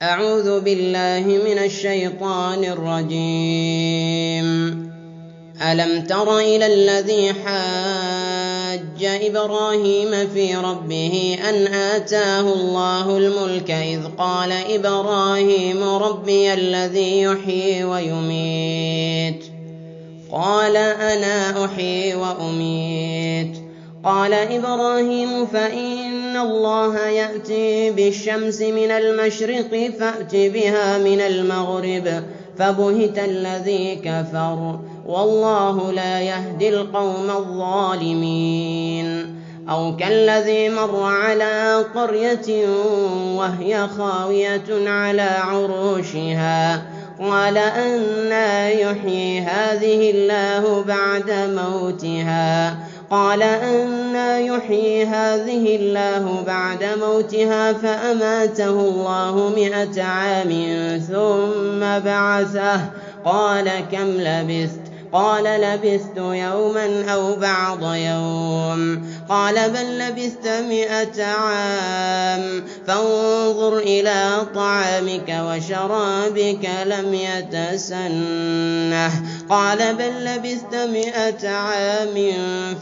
أعوذ بالله من الشيطان الرجيم. ألم تر إلى الذي حاج إبراهيم في ربه أن آتاه الله الملك إذ قال إبراهيم ربي الذي يحيي ويميت قال أنا أحيي وأميت قال إبراهيم فإن الله يأتي بالشمس من المشرق فأت بها من المغرب فبهت الذي كفر والله لا يهدي القوم الظالمين. أو كالذي مر على قرية وهي خاوية على عروشها قال أنى يحيي هذه الله بعد موتها فأماته الله 100 عام ثم بعثه قال كم لبثت؟ قال لبثت يوما أو بعض يوم قال بل لبثت 100 عام فانظر إلى طعامك وشرابك لم يتسنه قال بل لبثت 100 عام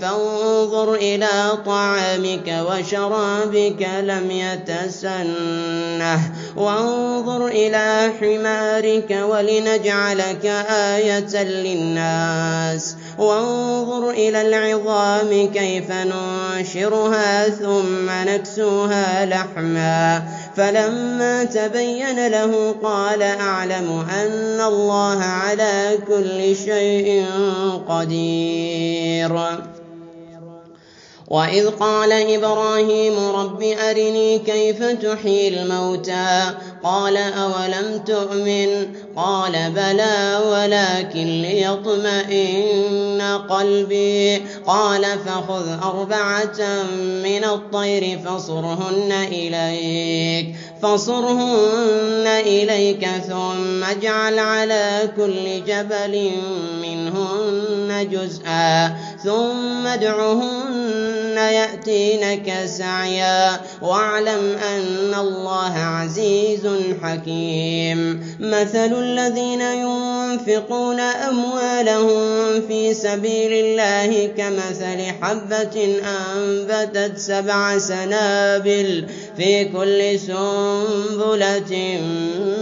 فانظر إلى طعامك وشرابك لم يتسنه وانظر إلى حمارك ولنجعلك آية للناس وانظر إلى العظام كيف ننشرها ثم نكسوها لحما فلما تبين له قال أعلم أن الله على كل شيء قدير. وإذ قال إبراهيم رب أرني كيف تحيي الموتى قال أولم تؤمن قال بلى ولكن ليطمئن قلبي قال فخذ 4 من الطير فصرهن إليك ثم اجعل على كل جبل منهن جزءا ثم ادعهن يأتينك سعيا واعلم أن الله عزيز حكيم. مثل الذين ينفقون أموالهم في سبيل الله كمثل حبة أنبتت 7 سنابل في كل سنبلة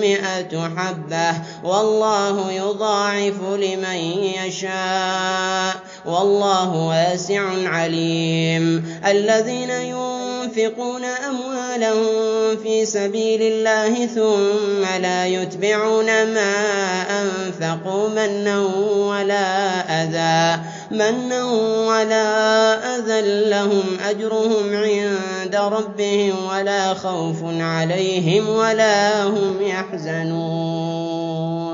100 حبة والله يضاعف لمن يشاء والله واسع عليم. الذين ينفقون أموالهم في سبيل الله ثم لا يتبعون ما أنفقوا منا ولا أذى لهم أجرهم عند ربهم ولا خوف عليهم ولا هم يحزنون.